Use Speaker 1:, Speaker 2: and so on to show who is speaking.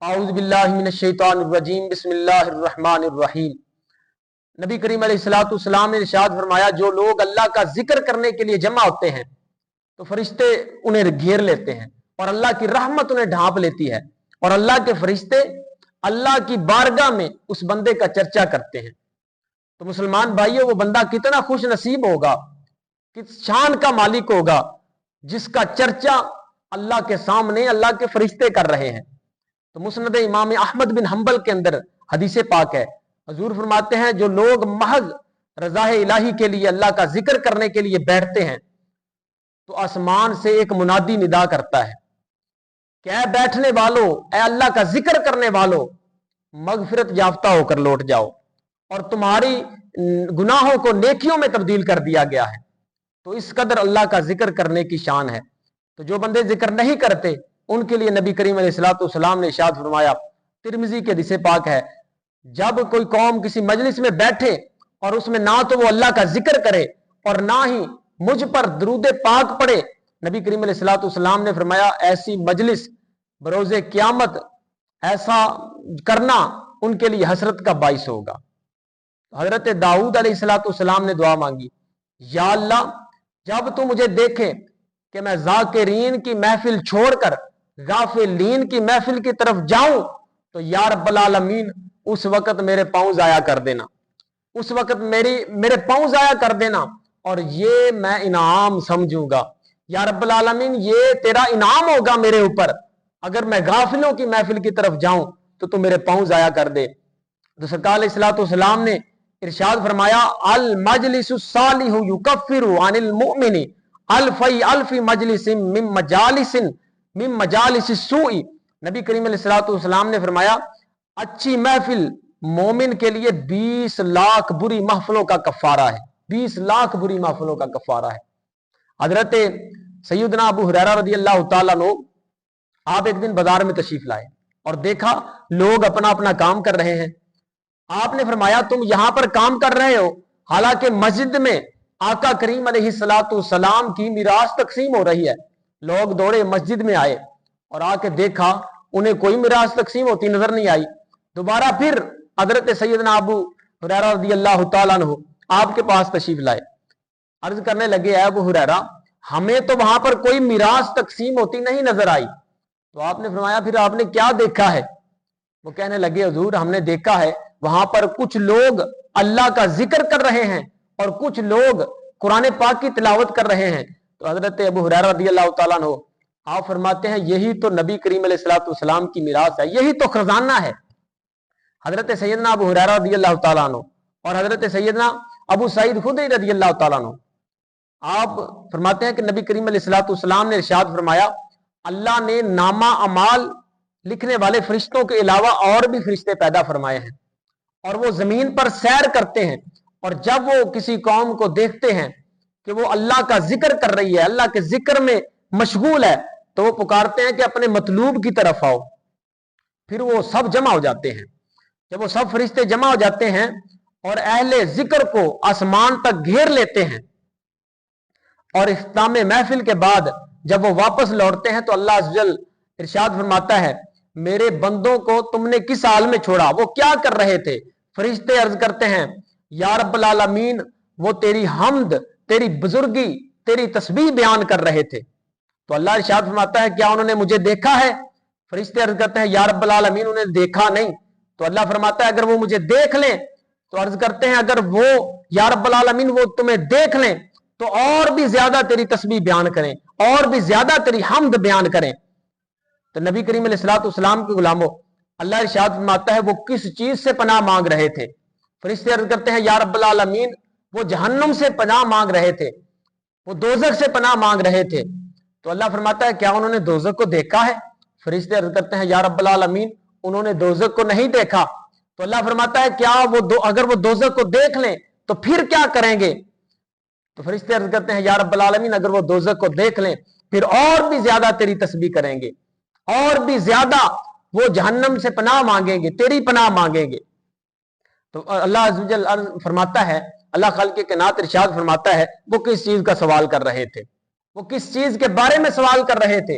Speaker 1: اعوذ باللہ من الشیطان الرجیم بسم اللہ الرحمن الرحیم۔ نبی کریم علیہ السلام نے ارشاد فرمایا جو لوگ اللہ کا ذکر کرنے کے لیے جمع ہوتے ہیں تو فرشتے انہیں گھیر لیتے ہیں اور اللہ کی رحمت انہیں ڈھانپ لیتی ہے اور اللہ کے فرشتے اللہ کی بارگاہ میں اس بندے کا چرچا کرتے ہیں۔ تو مسلمان بھائیو، وہ بندہ کتنا خوش نصیب ہوگا، کس شان کا مالک ہوگا جس کا چرچا اللہ کے سامنے اللہ کے فرشتے کر رہے ہیں۔ تو مسند امام احمد بن حنبل کے اندر حدیث پاک ہے، حضور فرماتے ہیں جو لوگ محض رضا الہی کے لیے اللہ کا ذکر کرنے کے لیے بیٹھتے ہیں تو آسمان سے ایک منادی ندا کرتا ہے کہ اے بیٹھنے والو، اے اللہ کا ذکر کرنے والو، مغفرت یافتہ ہو کر لوٹ جاؤ اور تمہاری گناہوں کو نیکیوں میں تبدیل کر دیا گیا ہے۔ تو اس قدر اللہ کا ذکر کرنے کی شان ہے۔ تو جو بندے ذکر نہیں کرتے ان کے لیے نبی کریم علیہ السلام نے ارشاد فرمایا، ترمذی کے حدیث پاک ہے، جب کوئی قوم کسی مجلس میں بیٹھے اور اس میں نہ تو وہ اللہ کا ذکر کرے اور نہ ہی مجھ پر درود پاک پڑھے، نبی کریم علیہ السلام نے فرمایا ایسی مجلس بروز قیامت ایسا کرنا ان کے لیے حسرت کا باعث ہوگا۔ حضرت داؤد علیہ السلام نے دعا مانگی، یا اللہ جب تو مجھے دیکھے کہ میں ذاکرین کی محفل چھوڑ کر غافلین کی محفل کی طرف جاؤں تو یا رب العالمین اس وقت میرے پاؤں ضائع کر دینا، اس وقت میرے پاؤں ضائع کر دینا اور یہ میں انعام سمجھوں گا۔ یا رب العالمین یہ تیرا انعام ہوگا میرے اوپر، اگر میں غافلوں کی محفل کی طرف جاؤں تو میرے پاؤں ضائع کر دے۔ تو سرکار علیہ السلام نے ارشاد فرمایا، المجلس الصالح یکفر عن المؤمن الفی مجلس من مجالس السوء۔ نبی کریم علیہ السلام نے فرمایا اچھی محفل مومن کے لیے 20 لاکھ بری محفلوں کا کفارہ ہے، 20 لاکھ بری محفلوں کا کفارہ ہے۔ حضرت سیدنا ابو ہریرہ رضی اللہ تعالیٰ عنہ آپ ایک دن بازار میں تشریف لائے اور دیکھا لوگ اپنا اپنا کام کر رہے ہیں۔ آپ نے فرمایا تم یہاں پر کام کر رہے ہو حالانکہ مسجد میں آقا کریم علیہ السلام کی میراث تقسیم ہو رہی ہے۔ لوگ دوڑے مسجد میں آئے اور آ کے دیکھا انہیں کوئی میراث تقسیم ہوتی نظر نہیں آئی۔ دوبارہ پھر حضرت سیدنا ابو ہریرہ رضی اللہ تعالیٰ عنہ آپ کے پاس تشریف لائے، عرض کرنے لگے، اے ابو ہریرہ ہمیں تو وہاں پر کوئی میراث تقسیم ہوتی نہیں نظر آئی۔ تو آپ نے فرمایا پھر آپ نے کیا دیکھا ہے؟ وہ کہنے لگے، حضور ہم نے دیکھا ہے وہاں پر کچھ لوگ اللہ کا ذکر کر رہے ہیں اور کچھ لوگ قرآن پاک کی تلاوت کر رہے ہیں۔ تو حضرت ابو ہریرہ رضی اللہ تعالیٰ عنہ آپ فرماتے ہیں یہی تو نبی کریم علیہ السلام کی میراث ہے، یہی تو خزانہ ہے۔ حضرت سیدنا ابو ہریرہ رضی اللہ تعالیٰ عنہ اور حضرت سیدنا ابو سعید خدری رضی اللہ تعالیٰ عنہ آپ فرماتے ہیں کہ نبی کریم علیہ السلام نے ارشاد فرمایا اللہ نے نامہ اعمال لکھنے والے فرشتوں کے علاوہ اور بھی فرشتے پیدا فرمائے ہیں اور وہ زمین پر سیر کرتے ہیں، اور جب وہ کسی قوم کو دیکھتے ہیں کہ وہ اللہ کا ذکر کر رہی ہے، اللہ کے ذکر میں مشغول ہے، تو وہ پکارتے ہیں کہ اپنے مطلوب کی طرف آؤ۔ پھر وہ سب جمع ہو جاتے ہیں۔ جب وہ سب فرشتے جمع ہو جاتے ہیں اور اہل ذکر کو آسمان تک گھیر لیتے ہیں اور اختتام محفل کے بعد جب وہ واپس لوٹتے ہیں تو اللہ عز و جل ارشاد فرماتا ہے میرے بندوں کو تم نے کس حال میں چھوڑا، وہ کیا کر رہے تھے؟ فرشتے عرض کرتے ہیں یا رب العالمین وہ تیری حمد، تیری بزرگی، تیری تسبیح بیان کر رہے تھے۔ تو اللہ ارشاد فرماتا ہے کیا انہوں نے مجھے دیکھا ہے؟ فرشتے عرض کرتے ہیں یا رب العالمین انہیں دیکھا نہیں۔ تو اللہ فرماتا ہے اگر وہ مجھے دیکھ لیں، تو عرض کرتے ہیں اگر وہ یا رب العالمین وہ تمہیں دیکھ لیں تو اور بھی زیادہ تیری تسبیح بیان کریں، اور بھی زیادہ تیری حمد بیان کریں۔ تو نبی کریم علیہ السلام کے غلاموں اللہ ارشاد فرماتا ہے وہ کس چیز سے پناہ مانگ رہے تھے؟ فرشتے عرض کرتے ہیں یا رب العالمین وہ جہنم سے پناہ مانگ رہے تھے، وہ دوزخ سے پناہ مانگ رہے تھے۔ تو اللہ فرماتا ہے کیا انہوں نے دوزخ کو دیکھا ہے؟ فرشتے عرض کرتے ہیں یا رب العالمین انہوں نے دوزخ کو نہیں دیکھا۔ تو اللہ فرماتا ہے کیا اگر وہ دوزخ کو دیکھ لیں تو پھر کیا کریں گے؟ تو فرشتے عرض کرتے ہیں یا رب العالمین اگر وہ دوزخ کو دیکھ لیں پھر اور بھی زیادہ تیری تسبیح کریں گے، اور بھی زیادہ وہ جہنم سے پناہ مانگیں گے، تیری پناہ مانگیں گے۔ تو اللہ عز و جل فرماتا ہے، اللہ خالق کائنات ارشاد فرماتا ہے وہ کس چیز کا سوال کر رہے تھے، وہ کس چیز کے بارے میں سوال کر رہے تھے؟